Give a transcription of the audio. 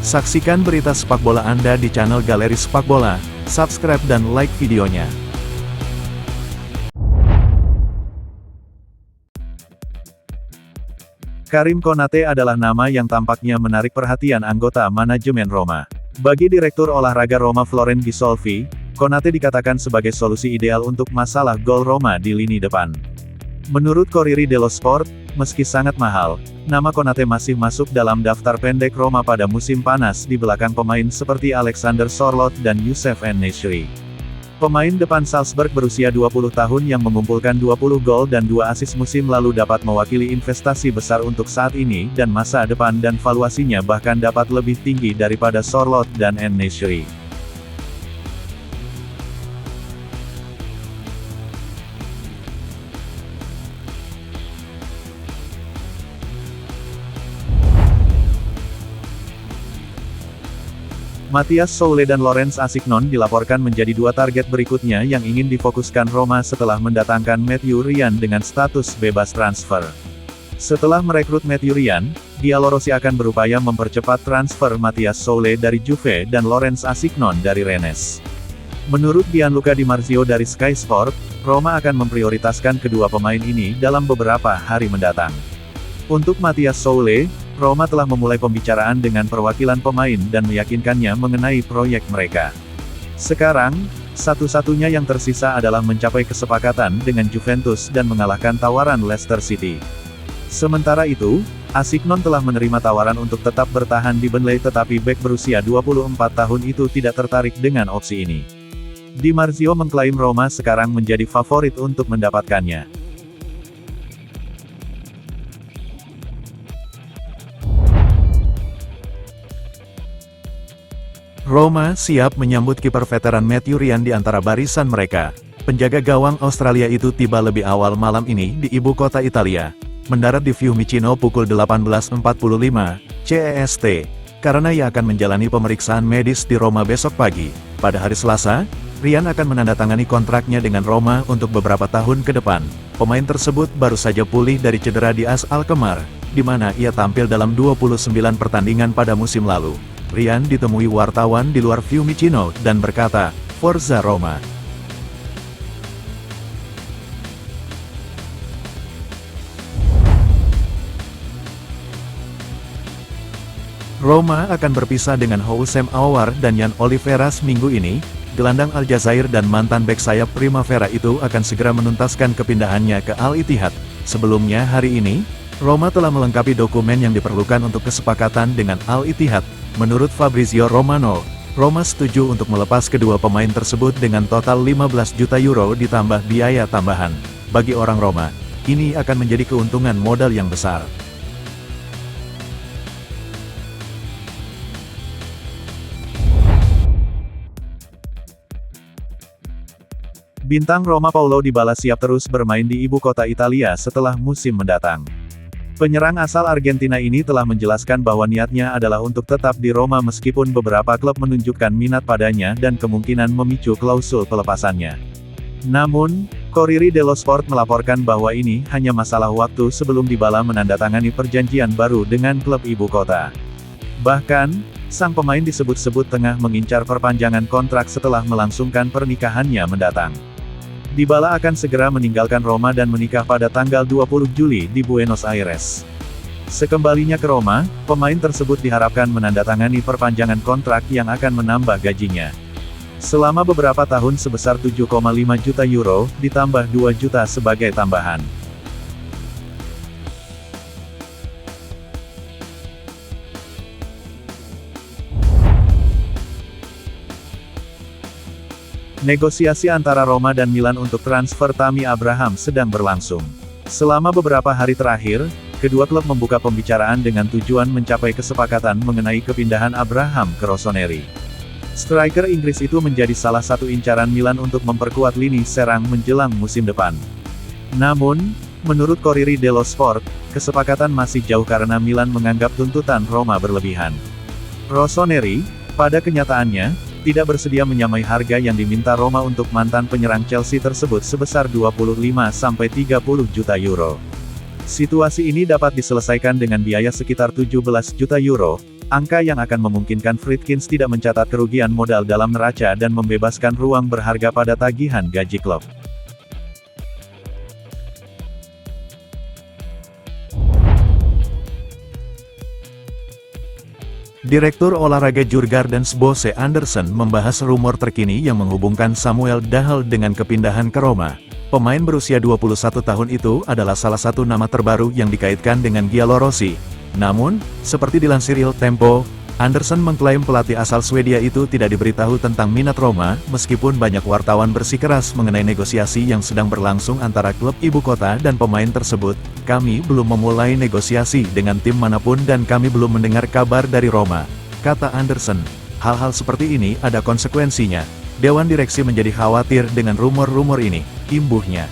Saksikan berita sepak bola Anda di channel Galeri Sepak Bola, subscribe dan like videonya. Karim Konate adalah nama yang tampaknya menarik perhatian anggota manajemen Roma. Bagi Direktur Olahraga Roma Floren Ghisolfi, Konate dikatakan sebagai solusi ideal untuk masalah gol Roma di lini depan. Menurut Corriere dello Sport, meski sangat mahal, nama Konate masih masuk dalam daftar pendek Roma pada musim panas di belakang pemain seperti Alexander Sorloth dan Youssef En-Nesyri. Pemain depan Salzburg berusia 20 tahun yang mengumpulkan 20 gol dan 2 assist musim lalu dapat mewakili investasi besar untuk saat ini dan masa depan dan valuasinya bahkan dapat lebih tinggi daripada Sorloth dan En-Nesyri. Matthias Soule dan Laurence Asignon dilaporkan menjadi dua target berikutnya yang ingin difokuskan Roma setelah mendatangkan Mathieu Ryan dengan status bebas transfer. Setelah merekrut Mathieu Ryan, Giallorossi akan berupaya mempercepat transfer Matthias Soule dari Juve dan Laurence Asignon dari Rennes. Menurut Gianluca Di Marzio dari Sky Sport, Roma akan memprioritaskan kedua pemain ini dalam beberapa hari mendatang. Untuk Matthias Soule, Roma telah memulai pembicaraan dengan perwakilan pemain dan meyakinkannya mengenai proyek mereka. Sekarang, satu-satunya yang tersisa adalah mencapai kesepakatan dengan Juventus dan mengalahkan tawaran Leicester City. Sementara itu, Asignon telah menerima tawaran untuk tetap bertahan di Burnley tetapi bek berusia 24 tahun itu tidak tertarik dengan opsi ini. Di Marzio mengklaim Roma sekarang menjadi favorit untuk mendapatkannya. Roma siap menyambut kiper veteran Mathieu Ryan di antara barisan mereka. Penjaga gawang Australia itu tiba lebih awal malam ini di ibu kota Italia. Mendarat di Fiumicino pukul 18.45 CEST, karena ia akan menjalani pemeriksaan medis di Roma besok pagi. Pada hari Selasa, Ryan akan menandatangani kontraknya dengan Roma untuk beberapa tahun ke depan. Pemain tersebut baru saja pulih dari cedera di AS Alkmaar, di mana ia tampil dalam 29 pertandingan pada musim lalu. Ryan ditemui wartawan di luar Fiumicino dan berkata, "Forza Roma." Roma akan berpisah dengan Houssem Aouar dan Yan Oliveras minggu ini. Gelandang Aljazair dan mantan bek sayap Primavera itu akan segera menuntaskan kepindahannya ke Al Ittihad. Sebelumnya hari ini, Roma telah melengkapi dokumen yang diperlukan untuk kesepakatan dengan Al Ittihad. Menurut Fabrizio Romano, Roma setuju untuk melepas kedua pemain tersebut dengan total 15 juta euro ditambah biaya tambahan. Bagi orang Roma, ini akan menjadi keuntungan modal yang besar. Bintang Roma Paulo Dybala siap terus bermain di ibu kota Italia setelah musim mendatang. Penyerang asal Argentina ini telah menjelaskan bahwa niatnya adalah untuk tetap di Roma meskipun beberapa klub menunjukkan minat padanya dan kemungkinan memicu klausul pelepasannya. Namun, Corriere dello Sport melaporkan bahwa ini hanya masalah waktu sebelum Dybala menandatangani perjanjian baru dengan klub ibu kota. Bahkan, sang pemain disebut-sebut tengah mengincar perpanjangan kontrak setelah melangsungkan pernikahannya mendatang. Dybala akan segera meninggalkan Roma dan menikah pada tanggal 20 Juli di Buenos Aires. Sekembalinya ke Roma, pemain tersebut diharapkan menandatangani perpanjangan kontrak yang akan menambah gajinya. Selama beberapa tahun sebesar 7,5 juta euro, ditambah 2 juta sebagai tambahan. Negosiasi antara Roma dan Milan untuk transfer Tammy Abraham sedang berlangsung. Selama beberapa hari terakhir, kedua klub membuka pembicaraan dengan tujuan mencapai kesepakatan mengenai kepindahan Abraham ke Rossoneri. Striker Inggris itu menjadi salah satu incaran Milan untuk memperkuat lini serang menjelang musim depan. Namun, menurut Corriere dello Sport, kesepakatan masih jauh karena Milan menganggap tuntutan Roma berlebihan. Rossoneri, pada kenyataannya, tidak bersedia menyamai harga yang diminta Roma untuk mantan penyerang Chelsea tersebut sebesar 25-30 juta euro. Situasi ini dapat diselesaikan dengan biaya sekitar 17 juta euro, Angka yang akan memungkinkan Friedkins tidak mencatat kerugian modal dalam neraca dan membebaskan ruang berharga pada tagihan gaji klub. Direktur olahraga Djurgårdens Bosse Andersson membahas rumor terkini yang menghubungkan Samuel Dahl dengan kepindahan ke Roma. Pemain berusia 21 tahun itu adalah salah satu nama terbaru yang dikaitkan dengan Giallorossi. Namun, seperti dilansir Il Tempo, Andersson mengklaim pelatih asal Swedia itu tidak diberitahu tentang minat Roma, meskipun banyak wartawan bersikeras mengenai negosiasi yang sedang berlangsung antara klub ibu kota dan pemain tersebut. Kami belum memulai negosiasi dengan tim manapun dan kami belum mendengar kabar dari Roma, kata Andersson. Hal-hal seperti ini ada konsekuensinya. Dewan direksi menjadi khawatir dengan rumor-rumor ini, imbuhnya.